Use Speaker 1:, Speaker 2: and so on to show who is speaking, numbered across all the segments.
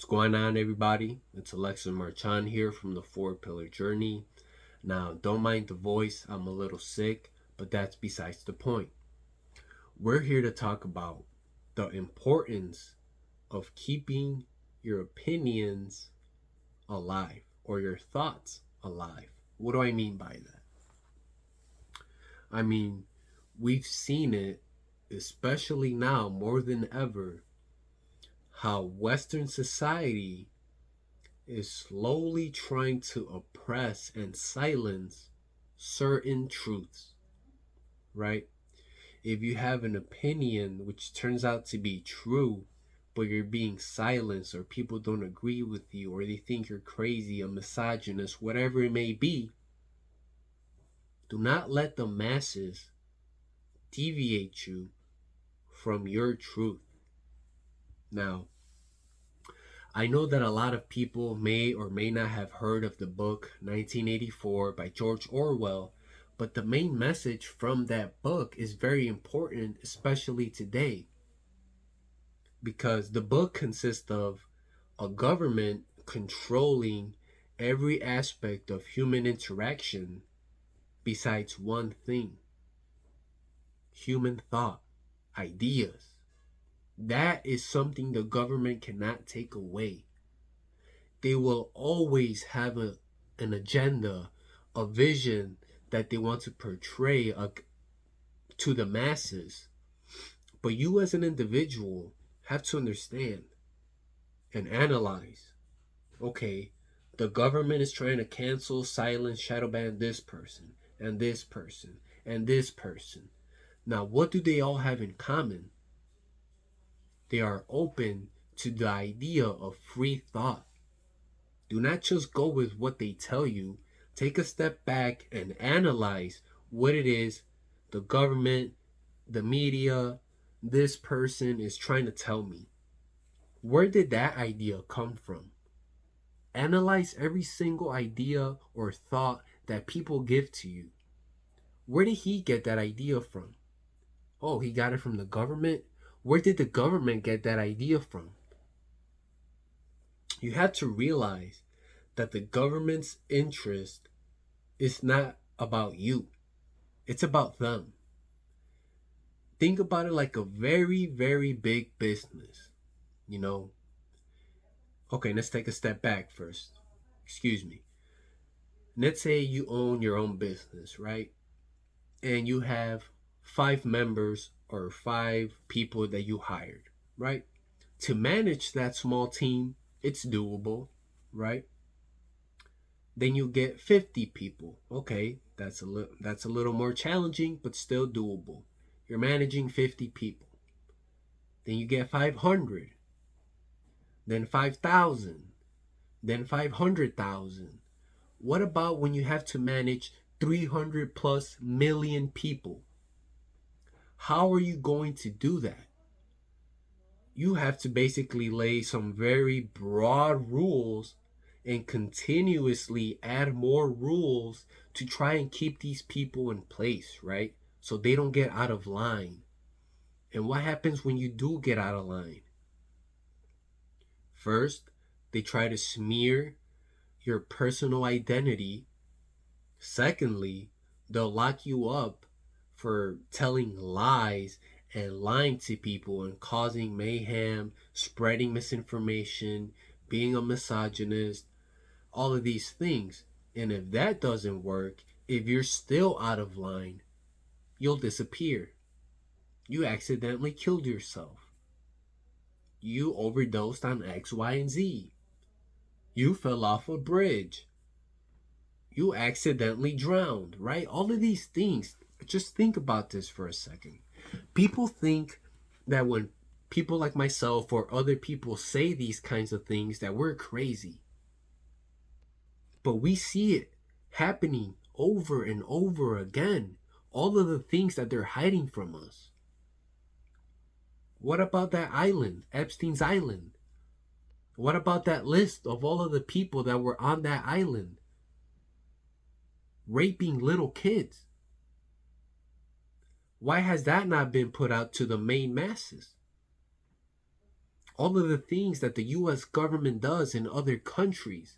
Speaker 1: What's going on, everybody? It's Alexis Marchand here from the Four Pillar Journey. Now, don't mind the voice, I'm a little sick, but that's besides the point. We're here to talk about the importance of keeping your opinions alive or your thoughts alive. What do I mean by that? I mean, we've seen it, especially now more than ever, how Western society is slowly trying to oppress and silence certain truths, right? If you have an opinion which turns out to be true, but you're being silenced, or people don't agree with you, or they think you're crazy, a misogynist, whatever it may be, do not let the masses deviate you from your truth. Now, I know that a lot of people may or may not have heard of the book 1984 by George Orwell, but the main message from that book is very important, especially today, because the book consists of a government controlling every aspect of human interaction besides one thing: human thought, ideas. That is something the government cannot take away. They will always have an agenda, a vision that they want to portray to the masses. But you, as an individual, have to understand and analyze. Okay, the government is trying to cancel, silence, shadow ban this person, and this person, and this person. Now, what do they all have in common? They are open to the idea of free thought. Do not just go with what they tell you. Take a step back and analyze what it is the government, the media, this person is trying to tell me. Where did that idea come from? Analyze every single idea or thought that people give to you. Where did he get that idea from? Oh, he got it from the government? Where did the government get that idea from? You have to realize that the government's interest is not about you. It's about them. Think about it like a very, very big business. You know? Okay, let's take a step back first. Excuse me. Let's say you own your own business, right? And you have 5 members or 5 people that you hired, right? To manage that small team, it's doable, right? Then you get 50 people. Okay, that's a little more challenging, but still doable. You're managing 50 people. Then you get 500, then 5,000, then 500,000. What about when you have to manage 300 plus million people? How are you going to do that? You have to basically lay some very broad rules and continuously add more rules to try and keep these people in place, right? So they don't get out of line. And what happens when you do get out of line? First, they try to smear your personal identity. Secondly, they'll lock you up for telling lies and lying to people and causing mayhem, spreading misinformation, being a misogynist, all of these things. And if that doesn't work, if you're still out of line, you'll disappear. You accidentally killed yourself. You overdosed on X, Y, and Z. You fell off a bridge. You accidentally drowned, right? All of these things. Just think about this for a second. People think that when people like myself or other people say these kinds of things that we're crazy. But we see it happening over and over again. All of the things that they're hiding from us. What about that island, Epstein's Island? What about that list of all of the people that were on that island raping little kids? Why has that not been put out to the main masses? All of the things that the US government does in other countries.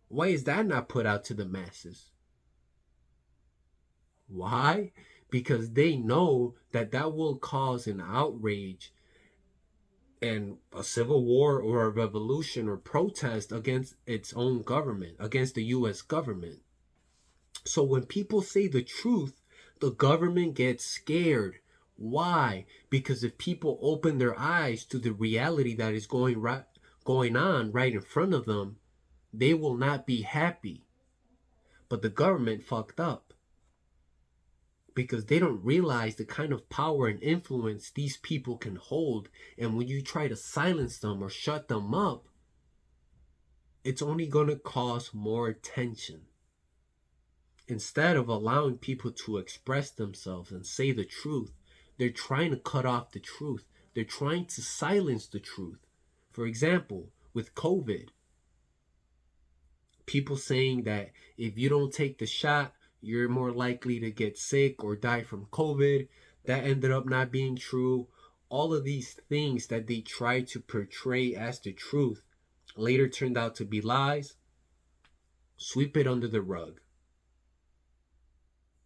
Speaker 1: Why is that not put out to the masses? Why? Because they know that that will cause an outrage and a civil war or a revolution or protest against its own government, against the US government. So when people say the truth, the government gets scared. Why? Because if people open their eyes to the reality that is going on right in front of them, they will not be happy. But the government fucked up because they don't realize the kind of power and influence these people can hold. And when you try to silence them or shut them up, it's only going to cause more tension. Instead of allowing people to express themselves and say the truth, they're trying to cut off the truth. They're trying to silence the truth. For example, with COVID, people saying that if you don't take the shot, you're more likely to get sick or die from COVID. That ended up not being true. All of these things that they tried to portray as the truth later turned out to be lies. Sweep it under the rug.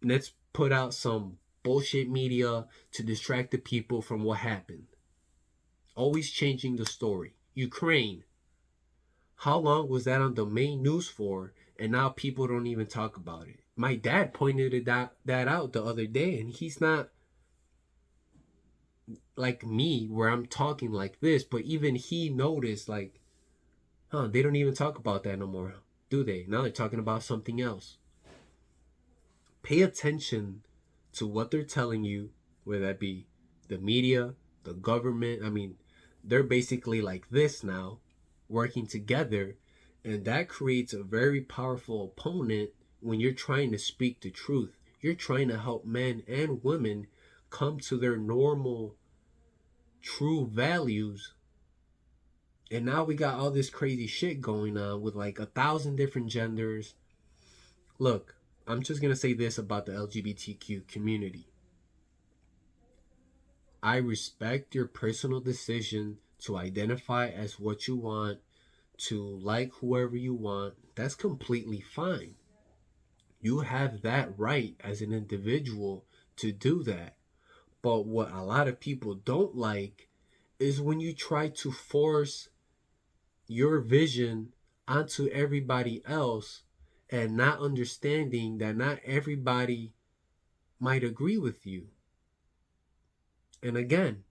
Speaker 1: Let's put out some bullshit media to distract the people from what happened. Always changing the story. Ukraine. How long was that on the main news for? And now people don't even talk about it. My dad pointed that out the other day, and he's not like me where I'm talking like this, but even he noticed, like, they don't even talk about that no more, do they? Now they're talking about something else. Pay attention to what they're telling you, whether that be the media, the government. I mean, they're basically like this now, working together, and that creates a very powerful opponent when you're trying to speak the truth. You're trying to help men and women come to their normal, true values. And now we got all this crazy shit going on with like 1,000 different genders. Look, I'm just going to say this about the LGBTQ community. I respect your personal decision to identify as what you want, to like whoever you want. That's completely fine. You have that right as an individual to do that. But what a lot of people don't like is when you try to force your vision onto everybody else and not understanding that not everybody might agree with you. And again,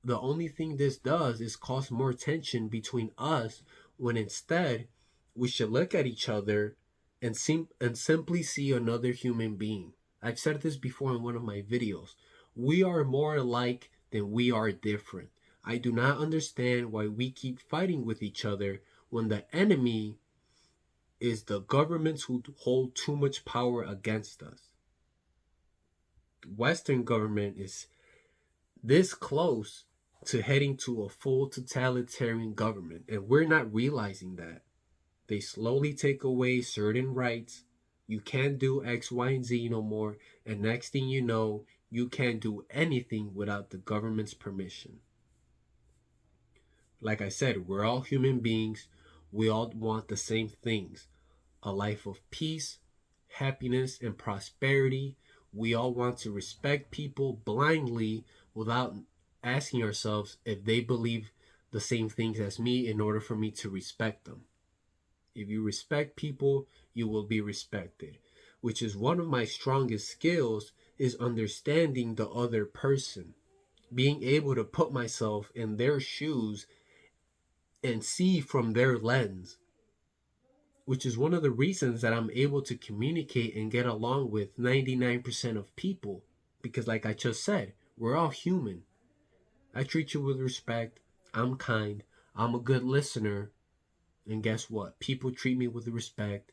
Speaker 1: the only thing this does is cause more tension between us when instead we should look at each other and simply see another human being. I've said this before in one of my videos. We are more alike than we are different. I do not understand why we keep fighting with each other when the enemy is the governments who hold too much power against us. The Western government is this close to heading to a full totalitarian government, and we're not realizing that. They slowly take away certain rights. You can't do X, Y, and Z no more, and next thing you know, you can't do anything without the government's permission. Like I said, we're all human beings. We all want the same things: a life of peace, happiness, and prosperity. We all want to respect people blindly without asking ourselves if they believe the same things as me in order for me to respect them. If you respect people, you will be respected, which is one of my strongest skills, is understanding the other person, being able to put myself in their shoes and see from their lens, which is one of the reasons that I'm able to communicate and get along with 99% of people. Because like I just said, we're all human. I treat you with respect. I'm kind. I'm a good listener. And guess what? People treat me with respect.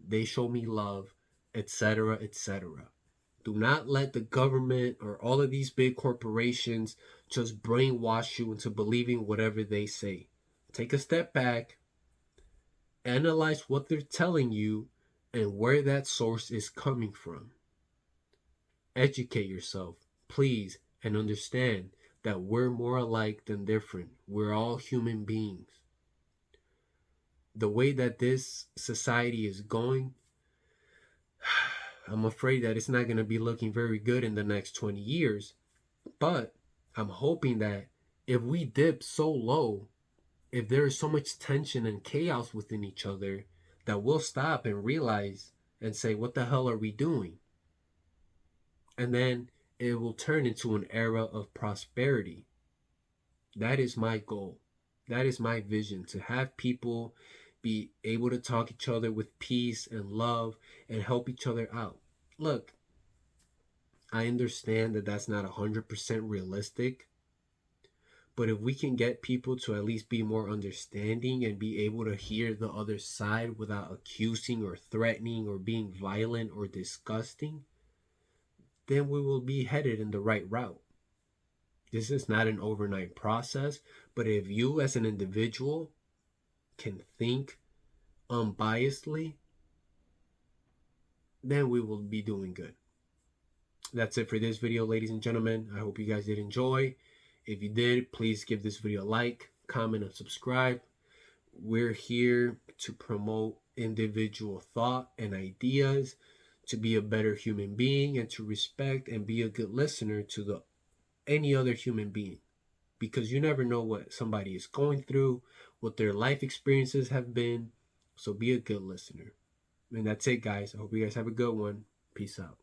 Speaker 1: They show me love, etc., etc. Do not let the government or all of these big corporations just brainwash you into believing whatever they say. Take a step back, analyze what they're telling you and where that source is coming from. Educate yourself, please, and understand that we're more alike than different. We're all human beings. The way that this society is going, I'm afraid that it's not going to be looking very good in the next 20 years. But I'm hoping that if we dip so low, if there is so much tension and chaos within each other, that we'll stop and realize and say, what the hell are we doing? And then it will turn into an era of prosperity. That is my goal. That is my vision, to have people be able to talk each other with peace and love and help each other out. Look, I understand that that's not 100% realistic, but if we can get people to at least be more understanding and be able to hear the other side without accusing or threatening or being violent or disgusting, then we will be headed in the right route. This is not an overnight process, but if you as an individual can think unbiasedly, then we will be doing good. That's it for this video, ladies and gentlemen. I hope you guys did enjoy. If you did, please give this video a like, comment, and subscribe. We're here to promote individual thought and ideas, to be a better human being, and to respect and be a good listener to any other human being. Because you never know what somebody is going through, what their life experiences have been. So be a good listener. And that's it, guys. I hope you guys have a good one. Peace out.